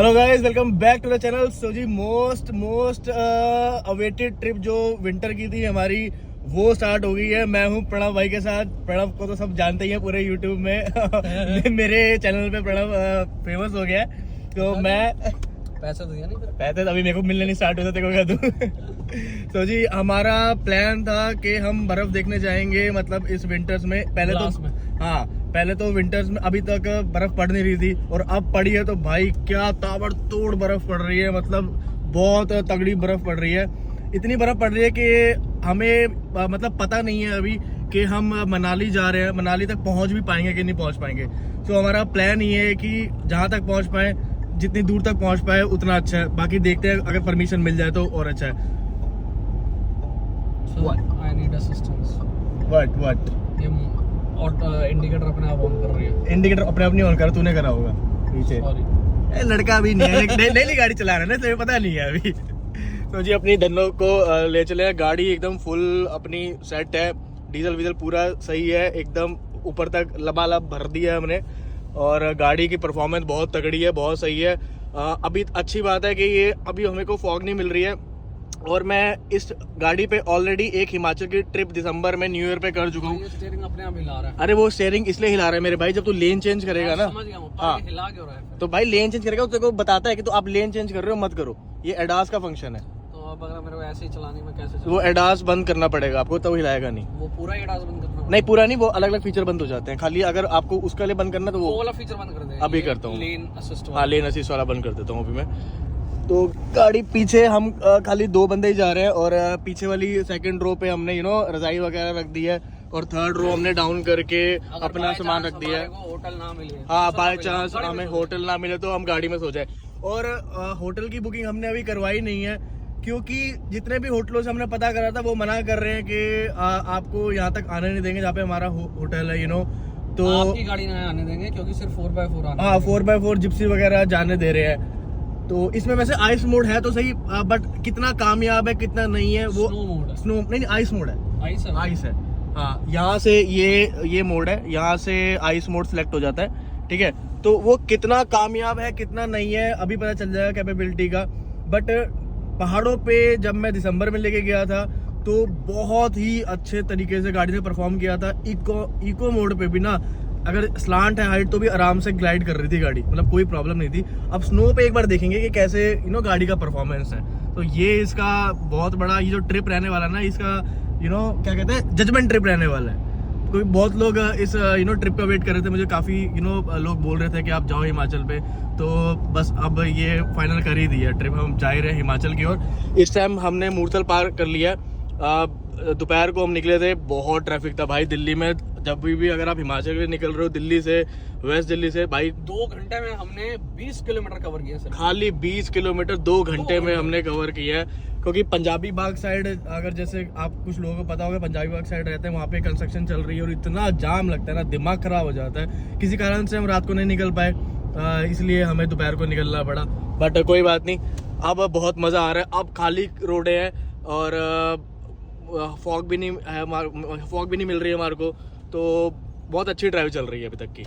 Hello guys, welcome back to the channel. So जी most awaited trip जो winter की थी हमारी, वो स्टार्ट हो गई है। मैं हूँ प्रणव भाई के साथ। प्रणव को तो सब जानते ही हैं पूरे यूट्यूब में मेरे चैनल पे प्रणव फेमस हो गया है। तो मैं पैसे तो दिया नहीं, पैसे अभी मेरे को मिलने नहीं स्टार्ट होते को क्या दूं। तो जी हमारा प्लान था कि हम बर्फ देखने जाएंगे, मतलब इस विंटर्स में। पहले तो विंटर्स में अभी तक बर्फ पड़ नहीं रही थी, और अब पड़ी है तो भाई क्या ताबड़तोड़ बर्फ पड़ रही है। मतलब बहुत तगड़ी बर्फ पड़ रही है। इतनी बर्फ पड़ रही है कि हमें मतलब पता नहीं है अभी कि हम मनाली जा रहे हैं, मनाली तक पहुंच भी पाएंगे कि नहीं पहुंच पाएंगे। तो हमारा प्लान ये है कि जहां तक पहुंच पाए, जितनी दूर तक पहुंच पाए उतना अच्छा है। बाकी देखते हैं, अगर परमिशन मिल जाए तो और अच्छा है। I need assistance. व्हाट और इंडिकेटर अपने आप ऑन कर रही है। इंडिकेटर अपने आप नहीं ऑन कर, तूने करा होगा नीचे। सॉरी लड़का अभी नहीं है, नई गाड़ी चला रहा है ना, तो पता नहीं है अभी। तो जी अपनी धनों को ले चले। गाड़ी एकदम फुल अपनी सेट है, डीजल वीजल पूरा सही है, एकदम ऊपर तक लबालब भर दिया है हमने। और गाड़ी की परफॉर्मेंस बहुत तगड़ी है, बहुत सही है। अभी अच्छी बात है कि ये अभी हमें को फॉग नहीं मिल रही है। और मैं इस गाड़ी पे ऑलरेडी एक हिमाचल की ट्रिप दिसंबर में न्यू ईयर पे कर चुका हूँ। स्टीयरिंग अपने आप हिला रहा है। अरे वो स्टीयरिंग इसलिए हिला रहा है मेरे भाई, जब तू लेन चेंज करेगा ना। समझ गया मैं, हाँ। हिला क्यों रहा है? तो भाई लेन चेंज करेगा तो तेरे को बताता है कि तो आप लेन चेंज कर रहे हो, मत करो। ये एडास का फंक्शन है। तो अब अगर मेरे को ऐसे ही चलानी, मैं कैसे वो एडास बंद करना पड़ेगा आपको, तब हिलाएगा नहीं। वो पूरा ही एडास बंद करना? नहीं पूरा नहीं, वो अलग अलग फीचर बंद हो जाते हैं। खाली अगर आपको उसका लिए बंद करना तो वो वो वाला फीचर बंद कर दे। अभी करता हूँ। लेन असिस्ट। हाँ, लेन असिस्ट वाला बंद कर देता हूँ अभी मैं। तो गाड़ी पीछे हम खाली 2 बंदे ही जा रहे हैं, और पीछे वाली सेकंड रो पे हमने रजाई वगैरह रख दी है, और थर्ड रो हमने डाउन करके अपना सामान रख दिया है। होटल ना मिले, हाँ, बाय चांस हमें होटल ना मिले तो हम गाड़ी में सो जाए। और होटल की बुकिंग हमने अभी करवाई नहीं है, क्योंकि जितने भी होटलों से हमने पता करा था वो मना कर रहे हैं कि आपको यहाँ तक आने नहीं देंगे जहाँ पे हमारा होटल है। तो आपकी गाड़ी नहीं आने देंगे, क्योंकि सिर्फ 4x4 आने। हाँ, 4x4 जिप्सी वगैरह जाने दे रहे हैं। तो इसमें वैसे आइस मोड है तो सही, बट कितना कामयाब है कितना नहीं है वो। स्नो मोड है। स्नो नहीं, आइस मोड है। आइस है। हाँ, यहाँ से ये मोड है, यहाँ से आइस मोड सिलेक्ट हो जाता है। ठीक है, तो वो कितना कामयाब है कितना नहीं है अभी पता चल जाएगा कैपेबिलिटी का। बट पहाड़ों पे जब मैं दिसंबर में लेके गया था तो बहुत ही अच्छे तरीके से गाड़ी ने परफॉर्म किया था। इको मोड पे भी ना, अगर स्लांट है हाइट तो भी आराम से ग्लाइड कर रही थी गाड़ी, मतलब कोई प्रॉब्लम नहीं थी। अब स्नो पे एक बार देखेंगे कि कैसे गाड़ी का परफॉर्मेंस है। तो ये इसका बहुत बड़ा ये जो ट्रिप रहने वाला है ना, इसका क्या कहते हैं, जजमेंट ट्रिप रहने वाला है। कोई बहुत लोग इस ट्रिप का वेट कर रहे थे। मुझे काफ़ी लोग बोल रहे थे कि आप जाओ हिमाचल पे। तो बस अब ये फाइनल कर ही दिया ट्रिप, हम जा ही रहे हिमाचल की ओर। इस टाइम हमने मूर्थल पार कर लिया। दोपहर को हम निकले थे, बहुत ट्रैफिक था भाई दिल्ली में। जब भी अगर आप हिमाचल के निकल रहे हो दिल्ली से, वेस्ट दिल्ली से, भाई 2 घंटे में हमने 20 किलोमीटर कवर किया सर। खाली 20 किलोमीटर 2 घंटे में हमने कवर किया है। क्योंकि पंजाबी बाग साइड, अगर जैसे आप कुछ लोगों को पता होगा, पंजाबी बाग साइड रहते हैं, वहाँ पे कंस्ट्रक्शन चल रही है और इतना जाम लगता है ना, दिमाग खराब हो जाता है। किसी कारण से हम रात को नहीं निकल पाए, इसलिए हमें दोपहर को निकलना पड़ा। बट कोई बात नहीं, अब बहुत मज़ा आ रहा है। अब खाली रोडें हैं और फॉग भी नहीं मिल रही है हमारे को। तो बहुत अच्छी ड्राइव चल रही है अभी तक की।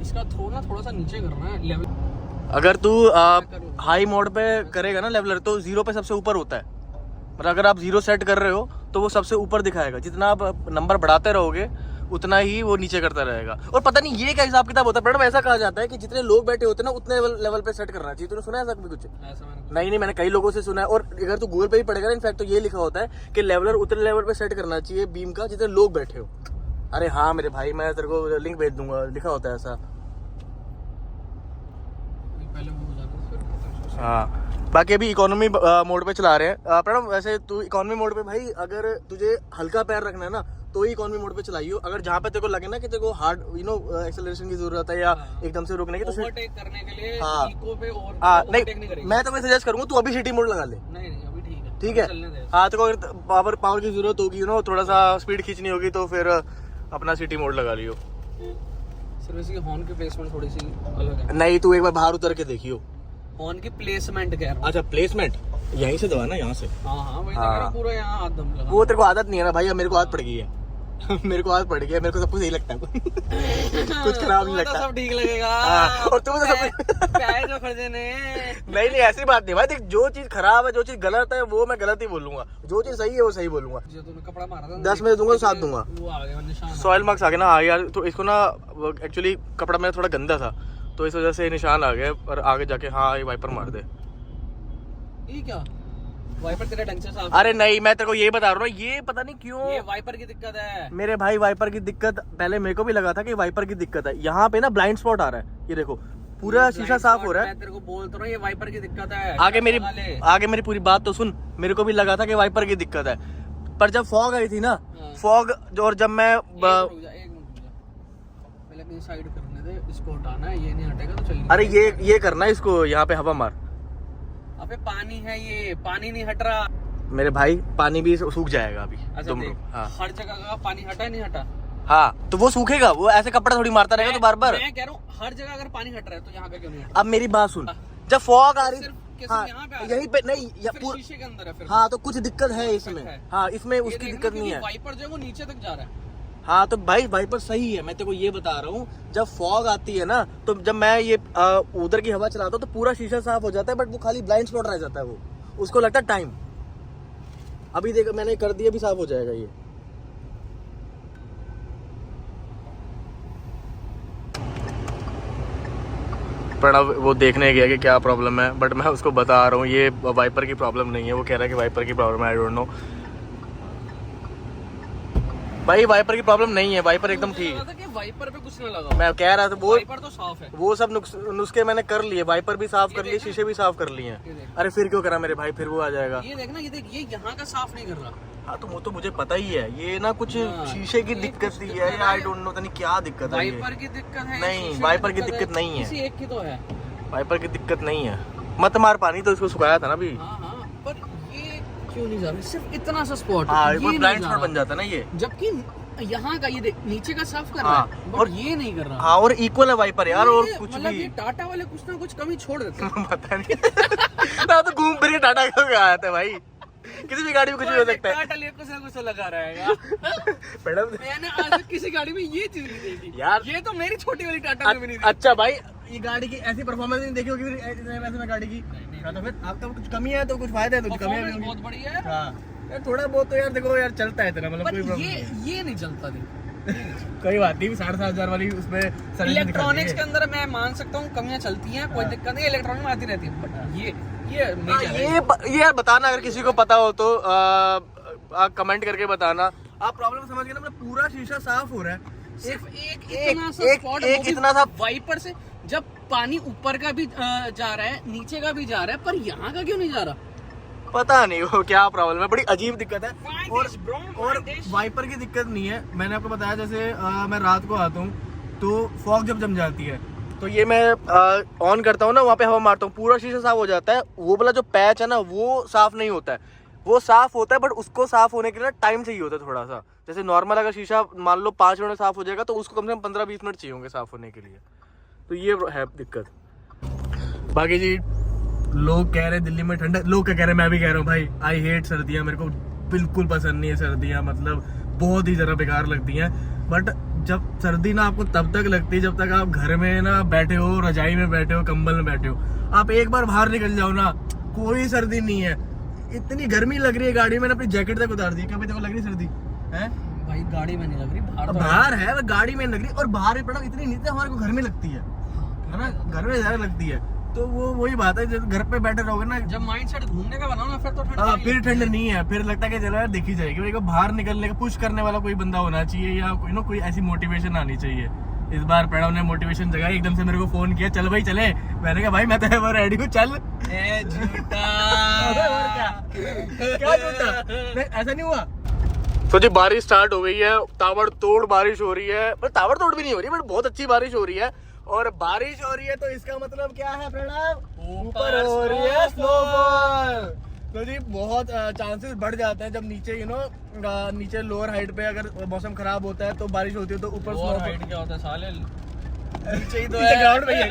इसका थोड़ा सा नीचे करना है लेवल। अगर तू हाई मोड पे करेगा ना लेवलर, तो 0 पे सबसे ऊपर होता है। मतलब अगर आप 0 सेट कर रहे हो तो वो सबसे ऊपर दिखाएगा। जितना आप नंबर बढ़ाते रहोगे उतना ही वो नीचे करता रहेगा। और पता नहीं ये क्या हिसाब किताब होता है, बट ऐसा कहा जाता है कि जितने लोग बैठे होते हैं ना उतने लेवल पे सेट करना चाहिए। तूने सुना है ऐसा भी कुछ? नहीं, मैंने कई लोगों से सुना है। और अगर तू गूगल पे भी पढ़ेगा ना, इनफैक्ट तो ये लिखा होता है कि लेवलर उतने लेवल पे सेट करना चाहिए बीम का जितने लोग बैठे हो। अरे हाँ मेरे भाई, मैं तेरे को लिंक भेज दूंगा, लिखा होता है ऐसा। हाँ, बाकी अभी इकोनॉमी मोड पे चला रहे हैं। प्रणव वैसे तू इकोनॉमी मोड पे भाई, अगर तुझे हल्का पैर रखना है ना तो ही इकोनॉमी मोड पे चलाइयो। अगर जहाँ पे तेरे को लगे ना कि तेरे को हार्ड एक्सेलरेशन की जरूरत है या एकदम से रुकने की, तो ओवरटेक करने के लिए हाँ, इको पे और नहीं, मैं तो सजेस्ट करूंगा तू अभी सिटी मोड लगा ले। नहीं अभी ठीक है। हाँ, तो अगर पावर की जरूरत होगी थोड़ा सा स्पीड खींचनी होगी तो फिर अपना सिटी मोड लगा लियो। सिर्फ इसकी हॉर्न की प्लेसमेंट थोड़ी सी अलग है। नहीं, तू एक बार बाहर उतर के देखियो। हॉर्न की प्लेसमेंट कह रहा हूं। अच्छा, प्लेसमेंट यहीं से दबा ना, यहाँ से। हाँ वही पूरा यहाँ हाथ दम लगा। वो तेरे को आदत नहीं है ना भाई, अब मेरे को आदत पड़ गई है। मेरे को आदत पड़ गया, मेरे को सब कुछ सही लगता है कुछ खराब नहीं लगता। सब ठीक लगेगा। और तुम्हें तो सब पैसे जो खर्चे ने। नहीं ऐसी बात नहीं भाई, देख जो चीज खराब है, जो चीज गलत है वो मैं गलत ही बोलूंगा, जो चीज सही है वो सही बोलूंगा। जो तूने कपड़ा मारा था 10 में दूंगा तो 7 दूंगा। वो आ गया निशान, सॉइल मार्क्स आ गया ना। हाँ यार, तो इसको ना एक्चुअली कपड़ा मेरा थोड़ा गंदा था तो इस वजह से निशान आ गए, और आगे जाके हाँ ये वाइपर मार दे। ये क्या वाइपर तेरे ढंग से साफ? अरे नहीं, मैं तेरे को ये बता रहा हूँ, ये पता नहीं क्यों ये वाइपर की दिक्कत है मेरे भाई। वाइपर की दिक्कत पहले मेरे को भी लगा था कि वाइपर की दिक्कत है। यहाँ पे ना ब्लाइंड स्पॉट आ रहा है, ये देखो पूरा शीशा साफ हो रहा है। मैं तेरे को बोल तो रहा हूँ ये वाइपर की दिक्कत है। आगे मेरी पूरी बात तो सुन। मेरे को भी लगा था कि वाइपर की दिक्कत है, पर जब फॉग आई थी ना, फॉग और जब मैं एक मिनट रुक जा, पहले कहीं साइड करने दे, इसको हटाना है, ये नहीं हटेगा तो चलिए। अरे ये करना है इसको, यहाँ पे हवा मार। अबे पानी है, ये पानी नहीं हट रहा मेरे भाई, पानी भी सूख जाएगा अभी। अच्छा तुम देख, हाँ हर जगह का पानी हटा है नहीं हटा? हाँ, तो वो सूखेगा, वो ऐसे कपड़ा थोड़ी मारता रहेगा तो बार बार। मैं कह रहा हूँ हर जगह अगर पानी हट रहा है तो यहाँ का क्यों नहीं हट? अब मेरी बात सुन, जब फॉग आ रही हाँ, यहाँ पे यहीं पे नहीं शीशे के अंदर है फिर। हाँ, तो कुछ दिक्कत है इसमें। हाँ, इसमें ये उसकी देखना दिक्कत नहीं क्योंकि है। वाइपर जो है वो नीचे तक जा रहा है। हाँ तो भाई वाइपर सही है, मैं तेरे को ये बता रहा हूँ। जब फॉग आती है ना, तो जब मैं ये उधर की हवा चलाता हूँ तो पूरा शीशा साफ हो जाता है, बट वो खाली ब्लाइंड स्पॉट रह जाता है, वो उसको लगता है टाइम। अभी देख मैंने कर दिया, भी साफ हो जाएगा ये। प्रणव वो देखने गया कि क्या प्रॉब्लम है, बट मैं उसको बता रहा हूँ ये वाइपर की प्रॉब्लम नहीं है। वो कह रहा है कि वाइपर की प्रॉब्लम है, आई डोंट नो। भाई वाइपर की प्रॉब्लम नहीं है, वाइपर एकदम ठीक है। वाइपर पे कुछ ना लगा, मैं कह रहा था वो वाइपर तो साफ है। वो सब नुस्खे मैंने कर लिए, वाइपर भी साफ कर लिए, शीशे भी साफ कर लिए हैं। अरे फिर क्यों करा मेरे भाई, फिर वो आ जाएगा। ये देखना, ये देख, ये यहाँ का साफ नहीं कर रहा। हाँ तो वो तो मुझे पता ही है, ये ना कुछ शीशे की दिक्कत ही है, या आई डोंट नो नहीं क्या दिक्कत है। वाइपर की दिक्कत है? नहीं, वाइपर की दिक्कत नहीं है, किसी एक की तो है। वाइपर की दिक्कत नहीं है। मत मार पानी, तो इसको सुखाया था ना अभी। हाँ, पर ये क्यों नहीं जा रहा? सिर्फ इतना सा स्पॉट, हाँ, ब्लाइंड स्पॉट बन जाता है ना ये। जबकि यहाँ का ये देख, नीचे का साफ कर रहा है, बट ये नहीं कर रहा। हाँ, और इक्वल है वाइपर यार, और कुछ मतलब भी। ये टाटा वाले कुछ ना कुछ कमी छोड़ देते हैं। पता नहीं ना, तो घूम फिर के टाटा क्यों आया था भाई, किसी भी गाड़ी में कुछ भी हो सकता है। टाटा लिए कुछ ना कुछ लगा रहेगा। मैडम मैंने आज तक किसी गाड़ी में ये चीज नहीं देखी यार, ये तो मेरी छोटी वाली टाटा में भी नहीं देखी। अच्छा भाई, ये गाड़ी की ऐसी परफॉर्मेंस नहीं देखी होगी इतने पैसे में गाड़ी की। तो फिर आपका कुछ कमी है तो कुछ फायदा है, तो कुछ कमी है बहुत बढ़िया है। हाँ यार, थोड़ा बहुत तो यार देखो यार चलता है इतना, मतलब कोई पर प्रॉब्लम ये नहीं चलता नहीं। कोई बात नहीं, 7,500 वाली उसमें इलेक्ट्रॉनिक्स के अंदर मैं मान सकता हूँ कमियां चलती हैं, कोई दिक्कत नहीं, इलेक्ट्रॉनिक में आती रहती है, बट ये ये बताना, अगर किसी को पता हो तो कमेंट करके बताना। आप प्रॉब्लम समझ गए ना, मतलब पूरा शीशा साफ हो रहा है, सिर्फ एक इतना सा वाइपर से। जब पानी ऊपर का भी जा रहा है, नीचे का भी जा रहा है, पर यहाँ का क्यों नहीं जा रहा? पता नहीं वो क्या प्रॉब्लम है, बड़ी अजीब दिक्कत है। और वाइपर की दिक्कत नहीं है, मैंने आपको बताया जैसे मैं रात को आता हूँ तो फॉग जब जम जाती है तो ये मैं ऑन करता हूँ ना, वहाँ पे हवा मारता हूँ, पूरा शीशा साफ हो जाता है। वो वाला जो पैच है ना वो साफ नहीं होता है, वो साफ होता है, बट उसको साफ होने के लिए टाइम चाहिए होता है थोड़ा सा। जैसे नॉर्मल अगर शीशा मान लो 5 मिनट में साफ हो जाएगा, तो उसको कम से कम 15-20 मिनट चाहिए होंगे साफ होने के लिए। तो ये है दिक्कत। बाकी जी लोग कह रहे दिल्ली में ठंडा, लोग क्या कह रहे हैं, मैं भी कह रहा हूँ भाई, आई हेट सर्दियाँ, मेरे को बिल्कुल पसंद नहीं है सर्दियाँ, मतलब बहुत ही ज़रा बेकार लगती हैं। बट जब सर्दी ना आपको तब तक लगती है जब तक आप घर में ना बैठे हो, रजाई में बैठे हो, कंबल में बैठे हो। आप एक बार बाहर निकल जाओ ना, कोई सर्दी नहीं है। इतनी गर्मी लग रही है गाड़ी में, मैंने अपनी जैकेट तक उतार दी। क्या देखो लग रही सर्दी है भाई? गाड़ी में नहीं लग रही, बाहर है, गाड़ी में लग रही, और बाहर पड़ा इतनी नीचे हमारे को घर में लगती है ना, घर में ज्यादा लगती है। तो वो वही बात है, जब घर पे बैठे रहोगे ना, जब माइंड सेट घूमने का बनाओ ना, फिर तो ठंड फिर ठंड नहीं है, फिर लगता है कि चलो यार देखी जाएगी। मेरे को बाहर निकलने का पुश करने वाला कोई बंदा होना चाहिए, या कोई ऐसी मोटिवेशन आनी चाहिए। इस बार प्रणव ने मोटिवेशन जगाई, एकदम से मेरे को फोन किया, चल भाई चले। मैंने कहा भाई मैं तो रेडी हूँ, चल। क्या झूठा, ऐसा नहीं हुआ। तो जी बारिश स्टार्ट हो गई है, ताबड़तोड़ बारिश हो रही है, पर ताबड़तोड़ भी नहीं हो रही, बट बहुत अच्छी बारिश हो रही है। और बारिश हो रही है तो इसका मतलब क्या है प्रणव? ऊपर हो रही है स्नोफॉल। तो जी बहुत चांसेस बढ़ जाते हैं जब नीचे नीचे लोअर हाइट पे अगर मौसम खराब होता है तो बारिश होती है, तो ऊपर लोअर हाइट क्या होता है साले? नीचे ही तो है, ग्राउंड में ही है,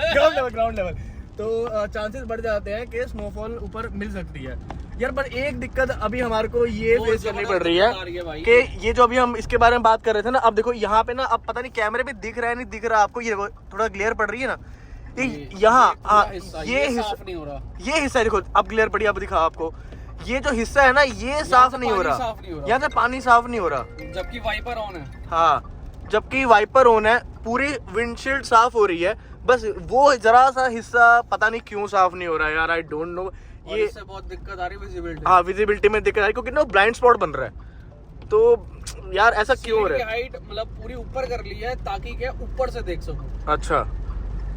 ग्राउंड लेवल। तो चांसेस बढ़ जाते हैं कि स्नोफॉल ऊपर मिल सकती है। यार पर एक दिक्कत अभी हमारे को ये बहुत फेस करनी पड़ रही जबरदस्त आ रही है है भाई। कि ये जो अभी हम इसके बारे में बात कर रहे थे ना, अब देखो यहाँ पे ना, अब पता नहीं कैमरे पे दिख रहा है नहीं दिख रहा आपको, ये देखो थोड़ा ग्लेयर पड़ रही है ना, यहाँ ये साफ नहीं हो रहा, ये हिस्सा देखो अब ग्लेयर पड़ी, अब दिखा आपको, ये जो हिस्सा है ना ये साफ नहीं हो रहा, यहाँ से पानी साफ नहीं हो रहा, जबकि वाइपर ऑन है। हाँ जबकि वाइपर ऑन है, पूरी विंडशील्ड साफ हो रही है, बस वो जरा सा हिस्सा पता नहीं क्यों साफ नहीं हो रहा है यार, आई डोंट नो। ये इससे बहुत दिक्कत आ रही है विजिबिलिटी। हाँ विजिबिलिटी में दिक्कत आ रही है क्योंकि ना ब्लाइंड स्पॉट बन रहा है, तो यार ऐसा क्यों हो रहा है? हाइट मतलब पूरी ऊपर कर ली है ताकि क्या ऊपर से देख सको। अच्छा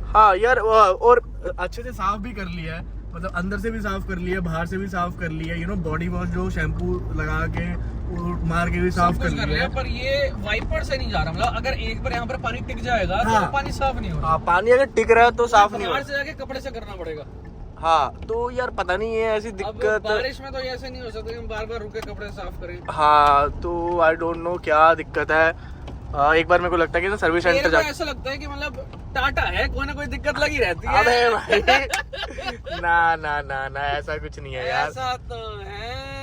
हाँ यार, और अच्छे से साफ भी कर लिया है, मतलब अंदर से भी साफ कर लिया है, बाहर से भी साफ कर लिया है, यू नो बॉडी वॉश जो शैम्पू लगा के मार के भी साफ कर लिया है। पर ये वाइपर से नहीं जा रहा, मतलब अगर एक बार यहाँ पर पानी टिक जाएगा हाँ, तो पानी साफ नहीं होगा। हाँ पानी अगर टिक रहा है तो साफ नहीं बाहर होगा, से जाके कपड़े से करना पड़ेगा। हाँ तो यार पता नहीं है ऐसी अब दिक्कत। बारिश में तो ऐसे नहीं हो सकता कि हम बार बार रुके कपड़े साफ करें। हाँ तो आई डोंट नो क्या दिक्कत है। एक बार मेरे को लगता है कि ना सर्विस सेंटर जाके, ऐसा लगता है कि मतलब टाटा है, कोई ना कोई दिक्कत लगी रहती है। अबे भाई ना ना ना ना ऐसा कुछ नहीं है यार, ऐसा तो है।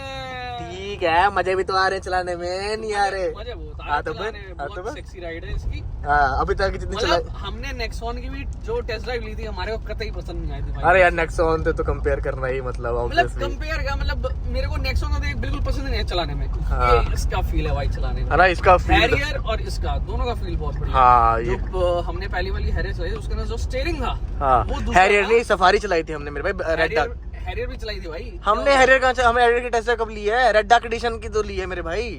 ठीक है मजे भी तो आ रहे हैं चलाने में, नहीं आ रहे? मजे बहुत हाँ, आ तो रहे हैं, फिर? चलाने में। हाँ, तो बहुत फिर? सेक्सी राइड है इसकी। हाँ अभी तक जितनी चला, मतलब हमने नेक्सॉन की भी जो टेस्ट ड्राइव ली थी हमारे को कतई पसंद नहीं आई थी भाई। अरे यार नेक्सॉन से तो कंपेयर करना ही मतलब मतलब ऑब्वियसली कंपेयर क्या, मतलब मेरे को नेक्सॉन का तो बिल्कुल पसंद नहीं है चलाने में। हाँ। ये इसका फील है भाई चलाने में, है ना, इसका फील। हैरियर और इसका दोनों का फील बहुत बढ़िया। हाँ ये जो हमने पहली वाली हैरियर चलाई थी उसके अंदर जो स्टीयरिंग था हाँ वो दूसरा हैरियर था। नहीं, सफारी चलाई थी हमने मेरे भाई, रेड डार्क। हैरियर भी चलाई थी भाई। हमने हैरियर कहाँ से, हमें हैरियर की टेस्ट कब ली है? रेड डार्क एडिशन की तो ली है मेरे भाई,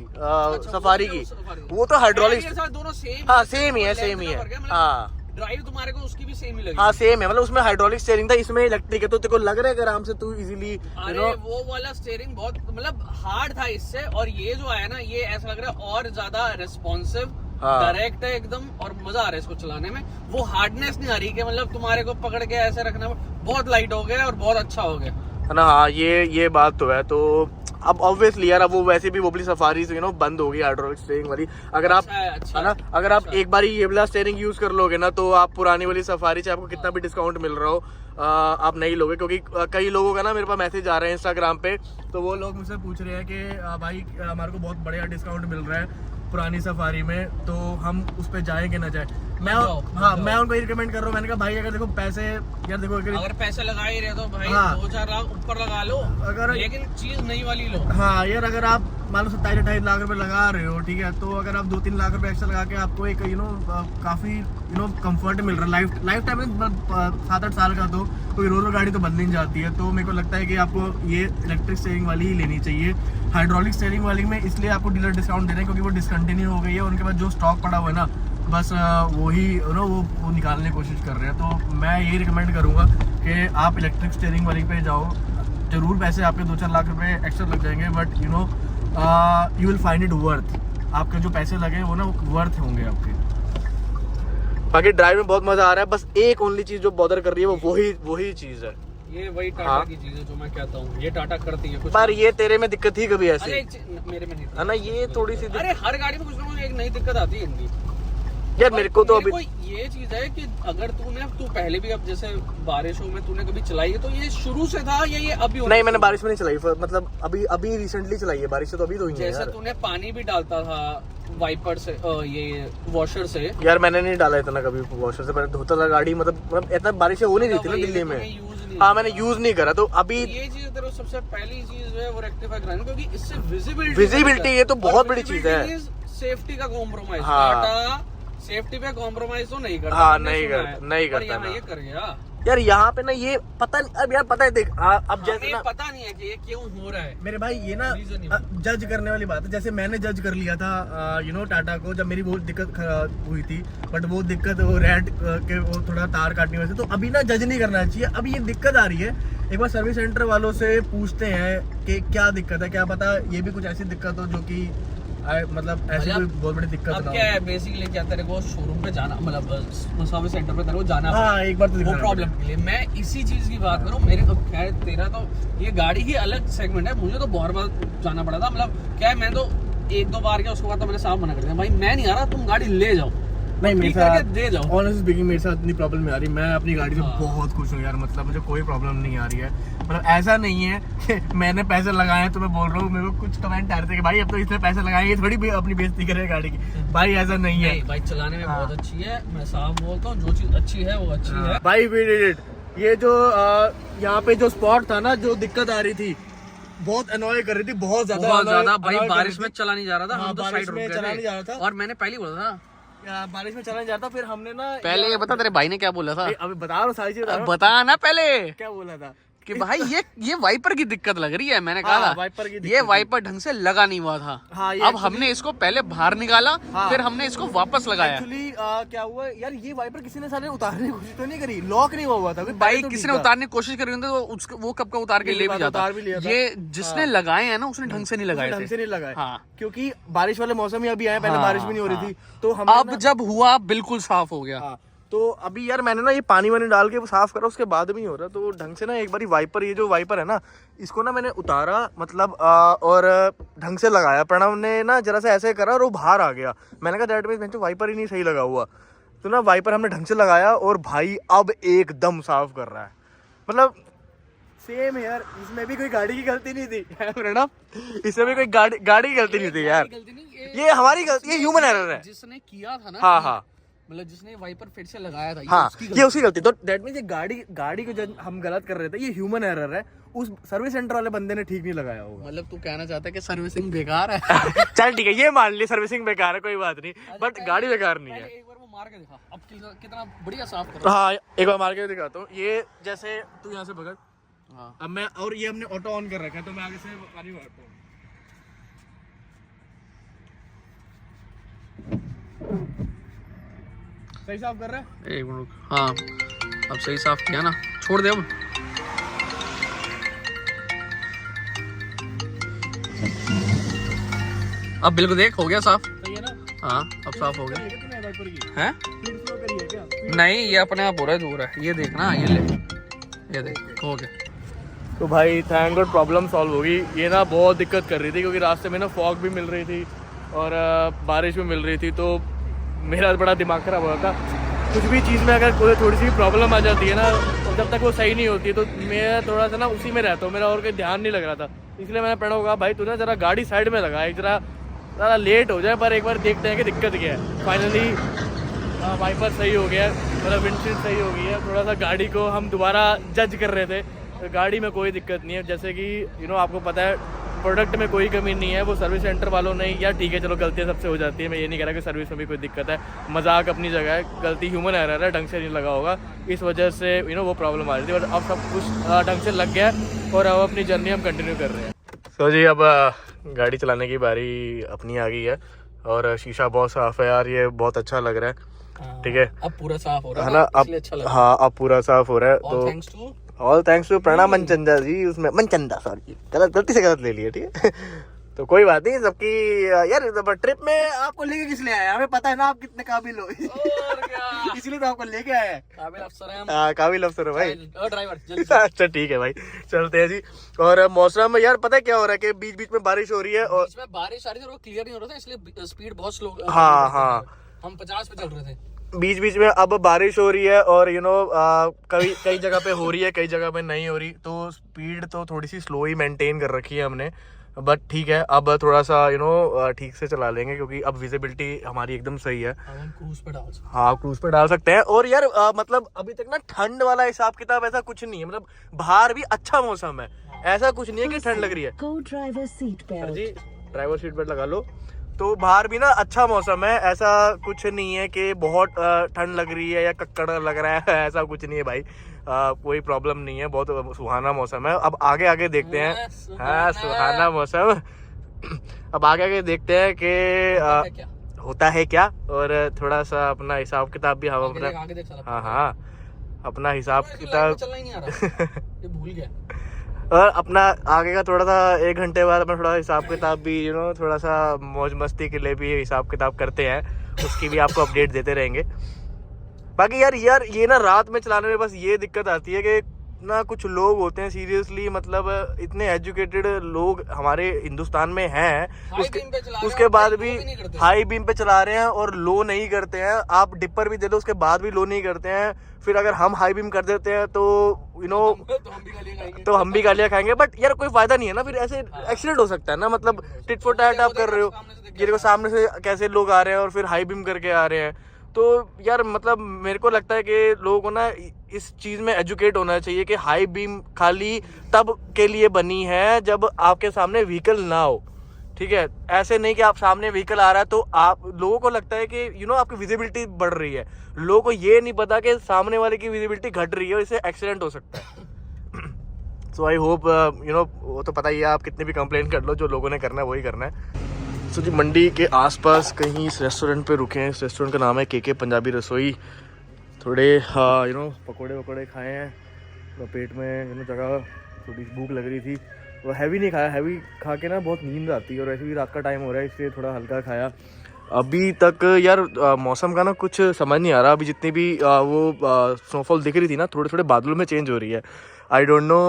सफारी की, वो तो हाइड्रोलिक, दोनों सेम। हाँ सेम ही है, सेम ही है। हाँ ड्राइव तुम्हारे को उसकी भी सेम ही लगी। हाँ सेम है, मतलब उसमें हाइड्रोलिक स्टीयरिंग था, इसमें इलेक्ट्रिक है, तो तेरे को लग रहा है आराम से तू इजीली, यू अरे नो। वो वाला स्टीयरिंग बहुत मतलब हार्ड था इससे, और ये जो आया ना ये ऐसा लग रहा है और ज्यादा रिस्पॉन्सिव, हाँ। डायरेक्ट है एकदम, और मजा आ रहा है इसको चलाने में। वो हार्डनेस नहीं आ रही कि मतलब तुम्हारे को पकड़ के ऐसे रखना, बहुत लाइट हो गया और बहुत अच्छा हो गया है ना। हाँ ये बात तो है। तो अब ऑब्वियसली यार अब वो वैसे भी वोबली सफारी यू नो बंद होगी हाइड्रोलिक स्टीयरिंग वाली, अगर आप अच्छा है ना, अगर आप एक बार ये वाला स्टीयरिंग यूज कर लोगे ना तो आप पुरानी वाली सफारी से आपको कितना भी डिस्काउंट मिल रहा हो आप नहीं लोगे, क्योंकि कई लोगों का ना मेरे पास मैसेज आ रहे हैं इंस्टाग्राम पे, तो वो लोग मुझसे पूछ रहे हैं कि भाई हमारे को बहुत बढ़िया डिस्काउंट मिल रहा है पुरानी सफारी में, तो हम उस पर जाए कि ना जाए। मैं मैं उनको ये रिकमेंड कर रहा हूँ, मैंने कहा भाई अगर देखो पैसे, यार देखो अगर पैसे लगा ही रहे तो भाई हाँ। 2-4 लाख ऊपर लगा लो, अगर लेकिन चीज नई वाली लो। हाँ यार अगर आप मान लो 27-28 लाख रुपए लगा रहे हो, ठीक है, तो अगर आप 2-3 लाख रुपए एक्स्ट्रा लगा के आपको एक यू नो काफी यू नो कंफर्ट मिल रहा है लाइफ टाइम में, 7-8 साल का, तो कोई रोज गाड़ी तो बंद नहीं जाती है, तो मेरे को लगता है कि आपको ये इलेक्ट्रिक स्टीयरिंग वाली ही लेनी चाहिए। हाइड्रोलिक स्टीयरिंग वाली में इसलिए आपको डीलर डिस्काउंट दे रहे हैं क्योंकि वो डिसकंटिन्यू हो गई है, उनके पास जो स्टॉक पड़ा हुआ है ना बस वही यू नो वो निकालने की कोशिश कर रहे हैं। तो मैं यही रिकमेंड करूँगा कि आप इलेक्ट्रिक स्टीयरिंग वाली पे जाओ, जरूर पैसे आपके 2-4 लाख रुपए एक्स्ट्रा लग जाएंगे, but you know you will find it worth, आपके जो पैसे लगे वो ना वर्थ होंगे आपके। बाकी ड्राइव में बहुत मजा आ रहा है, बस एक ओनली चीज जो बॉदर कर रही है वो वही चीज है, ये वही टाटा हाँ। की चीज है जो मैं कहता हूँ, ये टाटा करती है कुछ। पर ये तेरे में दिक्कत थी कभी ऐसी? अरे मेरे में नहीं है ना, ये थोड़ी सी अरे हर गाड़ी में कुछ ना कुछ एक नई दिक्कत आती है इनकी। यार मेरे को तो अभी ये चीज है कि अगर तू पहले भी, अब जैसे बारिशों में तूने कभी चलाई है तो ये शुरू से था या ये अभी? नहीं मैंने बारिश में नहीं चलाई, मतलब अभी रिसेंटली चलाई है, बारिश से तो अभी तो ही है जैसे यार। तूने पानी भी डालता था वाइपर से, ये वॉशर से। यार मैंने नहीं डाला इतना कभी वॉशर से, मैंने धोता था गाड़ी, मतलब इतना बारिश हो नहीं रही थी ना दिल्ली में। हाँ मैंने यूज नहीं करा, तो अभी ये चीज तेरे सबसे पहली चीज है वो रेक्टिफाई करानी, क्योंकि इससे विजिबिलिटी ये तो बहुत बड़ी चीज है। सेफ्टी का कॉम्प्रोमाइज, हाँ। सेफ्टी पे कॉम्प्रोमाइज तो नहीं करता। हाँ नहीं करता ना। ये कर गया यार यहाँ पे ना ये पता नहीं, अब यार पता है देख अब जैसे ना पता नहीं है कि ये क्यों हो रहा है मेरे भाई, ये ना जज करने वाली बात है। जैसे मैंने जज कर लिया था यू नो टाटा को जब मेरी बहुत दिक्कत हुई थी, बट वो दिक्कत वो रेड के वो थोड़ा तार काटने वजह से, तो अभी ना जज नहीं करना चाहिए। अभी ये दिक्कत आ रही है, एक बार सर्विस सेंटर वालों से पूछते हैं कि क्या दिक्कत है, क्या पता ये भी कुछ ऐसी दिक्कत हो जो कि मतलब ऐसी कोई बहुत बड़ी दिक्कत अब ना क्या है बेसिकली क्या तेरे को शोरूम पे जाना, मतलब सर्विस सेंटर पे तेरे को जाना, हाँ एक बार तो वो प्रॉब्लम के लिए। मैं इसी चीज की बात करूँ, मेरे खैर तेरा तो ये गाड़ी ही अलग सेगमेंट है, मुझे तो बहुत बार जाना पड़ा था। मतलब क्या है, मैं तो 1-2 बार गया, उसके बाद तो मैंने साफ मना कर दिया, भाई मैं नहीं आ रहा, तुम गाड़ी ले जाओ। नहीं मेरे ठीक करके साथ दे जाओ। ऑनेस्टली स्पीकिंग मेरे साथ इतनी प्रॉब्लम नहीं आ रही, मैं अपनी गाड़ी से हाँ। बहुत खुश हूँ यार, मतलब मुझे कोई प्रॉब्लम नहीं आ रही है। मतलब ऐसा नहीं है कि मैंने पैसे लगाए हैं तो मैं बोल रहा हूँ, मेरे को कुछ कमेंट आ रहे थे कि भाई अब तो इसने पैसे लगाए, ये थोड़ी भी अपनी बेइज्जती करे गाड़ी की। भाई ऐसा नहीं है नहीं भाई, चलाने में हाँ। बहुत अच्छी है, मैं साफ बोलता हूँ, जो चीज अच्छी है वो अच्छी है। भाई वी डिड इट। ये जो यहाँ पे जो स्पॉट था ना, जो दिक्कत आ रही थी, बहुत अनॉय कर रही थी, बहुत ज्यादा बहुत ज्यादा annoy भाई, कर बारिश रही में थी। चला नहीं जा रहा था, हाँ, हम तो बारिश साइड में रुक चला गए नहीं जा रहा थे। था। और मैंने पहले ही बोला था, बारिश में चला नहीं जाता, फिर हमने ना पहले ये बता तेरे भाई ने क्या बोला था, अभी बता रहा हूँ सारी चीज बता रहा हूँ। बता ना पहले क्या बोला था कि भाई ये वाइपर की दिक्कत लग रही है। मैंने हाँ, कहा वाइपर की ये दिक्कत वाइपर ढंग से लगा नहीं हुआ था। हाँ, ये अब हमने इसको पहले बाहर निकाला, हाँ। फिर हमने इसको वापस लगाया। एक्चुअली क्या हुआ यार, ये वाइपर किसी ने सारे उतारने की कोशिश तो नहीं करी, लॉक नहीं हुआ था भाई किसी ने उतारने की कोशिश करी होती तो वो कब का उतार के ले भी जाता। उतार भी लिया था। ये जिसने लगाए हैं ना, उसने ढंग से नहीं लगाए ढंग थे। से नहीं लगाए, हाँ। क्योंकि बारिश वाले मौसम ही अभी आए, पहले हाँ, बारिश भी नहीं हो रही हाँ। थी, तो हमने अब जब हुआ बिल्कुल साफ हो गया। हाँ, तो अभी यार मैंने ना ये पानी वानी डाल के साफ करा, उसके बाद भी नहीं हो रहा, तो ढंग से ना एक बारी वाइपर, ये जो वाइपर है ना, इसको ना मैंने उतारा, मतलब और ढंग से लगाया। प्रणव ने ना जरा सा ऐसे करा और वो बाहर आ गया। मैंने कहा दैट मींस वाइपर ही नहीं सही लगा हुआ। तो ना वाइपर हमने ढंग से लगाया और भाई अब एकदम साफ कर रहा है। मतलब सेम यार, इसमें भी कोई गाड़ी की गलती नहीं थी प्रणव, इसमें भी कोई गाड़ी की गलती नहीं थी यार, गलती नहीं, ये हमारी गलती, ये ह्यूमन एरर है। जिसने किया था ना, हाँ हाँ मतलब जिसने वाइपर फिर से लगाया था, हाँ, उसकी ये उसकी गलती। तो दैट मींस ये गाड़ी को जब हम गलत कर रहे थे, ये ह्यूमन एरर है, उस सर्विस सेंटर वाले बंदे ने ठीक नहीं लगाया होगा। मतलब तू कहना चाहता है कि सर्विसिंग बेकार है। चल ठीक है, ये मान ली सर्विसिंग बेकार है, कोई बात नहीं, बट गाड़ी बेकार नहीं है। एक बार वो मार के दिखा, अब कितना बढ़िया साफ कर। हाँ, एक बार मार के दिखाता हूँ। ये जैसे तू यहाँ से पकड़, हाँ। अब मैं, और ये हमने ऑटो ऑन कर रखा है, तो मैं आगे से पानी मारता हूँ। सही साफ कर रहा है। एक मिनट, हाँ अब सही साफ किया ना, छोड़ दे अब। अब बिल्कुल देख, हो गया साफ। सही है ना? हाँ अब साफ हो गया ये तूने वाइपर की है। स्पीड स्लो करी है क्या? नहीं, ये अपने आप हो रहा है, दूर है, ये देखना, ये ले, ये देख, हो गया। तो भाई थैंक गॉड प्रॉब्लम सॉल्व होगी। ये ना बहुत दिक्कत कर रही थी, क्योंकि रास्ते में ना फॉग भी मिल रही थी और बारिश भी मिल रही थी, तो मेरा बड़ा दिमाग खराब हो रहा था। कुछ भी चीज़ में अगर कोई थोड़ी सी प्रॉब्लम आ जाती है ना, तो जब तक वो सही नहीं होती है, तो मैं थोड़ा सा ना उसी में रहता हूँ, मेरा और कोई ध्यान नहीं लग रहा था। इसलिए मैंने प्रणव कहा भाई तू ना जरा गाड़ी साइड में लगा, जरा ज़रा लेट हो जाए, पर एक बार देखते हैं कि दिक्कत क्या है। फाइनली वाइपर सही हो गया, मतलब विंडशील्ड सही हो गई है। थोड़ा सा गाड़ी को हम दोबारा जज कर रहे थे, तो गाड़ी में कोई दिक्कत नहीं है। जैसे कि आपको पता है प्रोडक्ट में कोई कमी नहीं है, वो सर्विस सेंटर वालों ने, या ठीक है चलो गलतियाँ सबसे हो जाती है, मैं ये नहीं कह रहा कि सर्विस में भी कोई दिक्कत है, मजाक अपनी जगह है, गलती ह्यूमन एरर है, ढंग से नहीं लगा होगा, इस वजह से वो प्रॉब्लम आ रही थी। और अब सब कुछ ढंग से लग गया है और अब अपनी जर्नी हम कंटिन्यू कर रहे हैं। तो जी अब गाड़ी चलाने की बारी अपनी आ गई है और शीशा बहुत साफ है यार, ये बहुत अच्छा लग रहा है। ठीक है, अब पूरा साफ हो रहा है ना? अब अच्छा लगा। हाँ, अब पूरा साफ हो रहा है। तो thanks to all thanks to Pranav Manchanda ji, उसमें मनचंदा, सॉरी गलती से गलत ले लिया, ठीक है। तो कोई बात नहीं, सबकी यार ट्रिप में आपको लेके किस लिए आया, हमें पता है ना आप कितने काबिल हो, और क्या, इसलिए तो आपको लेके आया है। काबिल अफसर हैं हम। काबिल अफसर हो भाई। ड्राइवर जल्दी से। अच्छा ठीक है भाई, चलते हैं जी। और मौसम यार पता है क्या हो रहा है कि बीच बीच में बारिश हो रही है और इसमें बारिश आ रही थी और वो क्लियर नहीं हो रहा था, इसलिए स्पीड बहुत स्लो। हाँ हाँ, हम 50 पे चल रहे थे। बीच बीच में अब बारिश हो रही है और कई जगह पे हो रही है, कई जगह पे नहीं हो रही, तो स्पीड तो थोड़ी सी स्लो ही मेंटेन कर रखी है हमने, बट ठीक है, अब थोड़ा सा ठीक से चला लेंगे, क्योंकि अब विजिबिलिटी हमारी एकदम सही है। हम क्रूज पे डाल सकते हैं। हाँ, क्रूज पे डाल सकते हैं। और यार मतलब अभी तक ना ठंड वाला हिसाब किताब ऐसा कुछ नहीं है, मतलब बाहर भी अच्छा मौसम है, ऐसा कुछ नहीं है कि ठंड लग रही है। जी ड्राइवर सीट बेल्ट लगा लो। तो बाहर भी ना अच्छा मौसम है, ऐसा कुछ नहीं है कि बहुत ठंड लग रही है या कक्कड़ लग रहा है, ऐसा कुछ नहीं है भाई। कोई प्रॉब्लम नहीं है, बहुत सुहाना मौसम है। अब आगे आगे देखते हैं। हाँ, सुहाना मौसम। अब आगे आगे देखते हैं कि होता है क्या, और थोड़ा सा अपना हिसाब किताब भी हम अपना, हाँ हाँ, अपना हिसाब किताब चलना ही नहीं आ रहा, ये भूल गया। और अपना आगे का थोड़ा सा 1 घंटे बाद अपना थोड़ा हिसाब किताब भी थोड़ा सा मौज मस्ती के लिए भी हिसाब किताब करते हैं, उसकी भी आपको अपडेट देते रहेंगे। बाकी यार ये ना रात में चलाने में बस ये दिक्कत आती है कि ना कुछ लोग होते हैं सीरियसली, मतलब इतने एजुकेटेड लोग हमारे हिंदुस्तान में हैं, उसके बाद भी हाई बीम पे चला रहे हैं और लो नहीं करते हैं। आप डिपर भी दे दो उसके बाद भी लो नहीं करते हैं। फिर अगर हम हाई बीम कर देते हैं तो यू नो तो हम भी गालियां खाएंगे। बट यार कोई फायदा नहीं है ना, फिर ऐसे एक्सीडेंट हो सकता है ना, मतलब टिट फॉर टैट आप कर रहे हो। ये देखो सामने से कैसे लोग आ रहे हैं और फिर हाई बीम करके आ रहे हैं। तो यार मतलब मेरे को लगता है कि लोगों को ना इस चीज़ में एजुकेट होना चाहिए कि हाई बीम खाली तब के लिए बनी है जब आपके सामने व्हीकल ना हो, ठीक है। ऐसे नहीं कि आप सामने व्हीकल आ रहा है तो आप लोगों को लगता है कि यू नो आपकी विजिबिलिटी बढ़ रही है। लोगों को ये नहीं पता कि सामने वाले की विजिबिलिटी घट रही है और इससे एक्सीडेंट हो सकता है। सो आई होप यू नो, वो तो पता ही है, आप कितने भी कंप्लेंट कर लो, जो लोगों ने करना है वही करना है। सो जी मंडी के आसपास कहीं इस रेस्टोरेंट पे रुके हैं। इस रेस्टोरेंट का नाम है के पंजाबी रसोई। थोड़े यू नो पकोड़े वकोड़े खाए हैं, तो पेट में यू नो जगह थोड़ी भूख लग रही थी तो हैवी नहीं खाया। हैवी खा के ना बहुत नींद आती है और ऐसे भी रात का टाइम हो रहा है इसलिए थोड़ा हल्का खाया। अभी तक यार मौसम का ना कुछ समझ नहीं आ रहा। अभी जितनी भी वो स्नोफॉल दिख रही थी ना, थोड़े थोड़े बादलों में चेंज हो रही है। आई डोंट नो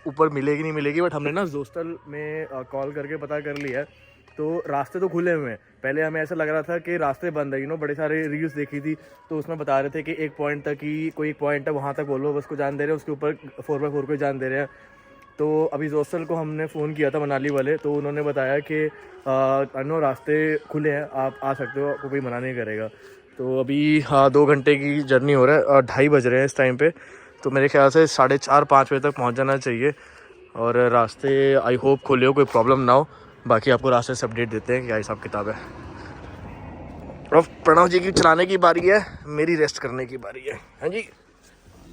ऊपर मिलेगी नहीं मिलेगी, बट हमने ना जोस्टल में कॉल करके पता कर लिया है तो रास्ते तो खुले हुए हैं। पहले हमें ऐसा लग रहा था कि रास्ते बंद है, यू नो बड़े सारे रील्स देखी थी तो उसमें बता रहे थे कि एक पॉइंट तक ही कोई एक पॉइंट है वहाँ तक वोल्वो बस को जान दे रहे हैं, उसके ऊपर 4x4 को जान दे रहे हैं। तो अभी जोस्टल को हमने फ़ोन किया था मनाली वाले, तो उन्होंने बताया कि नो रास्ते खुले हैं, आप आ सकते हो, आपको कोई मना नहीं करेगा। तो अभी 2 घंटे की जर्नी हो रहा है और 2:30 बज रहे हैं इस टाइम पे, तो मेरे ख्याल से 4:30-5 बजे तक पहुंच जाना चाहिए। और रास्ते आई होप खुले हो, कोई प्रॉब्लम ना हो। बाकी आपको रास्ते से अपडेट देते हैं क्या हिसाब किताब है। अब प्रणव जी की चलाने की बारी है, मेरी रेस्ट करने की बारी है। हाँ जी,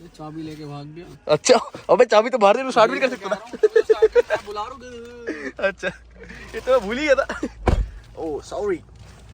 चाबी लेके भाग गया। अच्छा अबे चाबी तो बाहर दे, स्टार्ट भी कर सकता था। बुला रहा हूँ। अच्छा ये तो मैं भूल ही गया था। Oh sorry.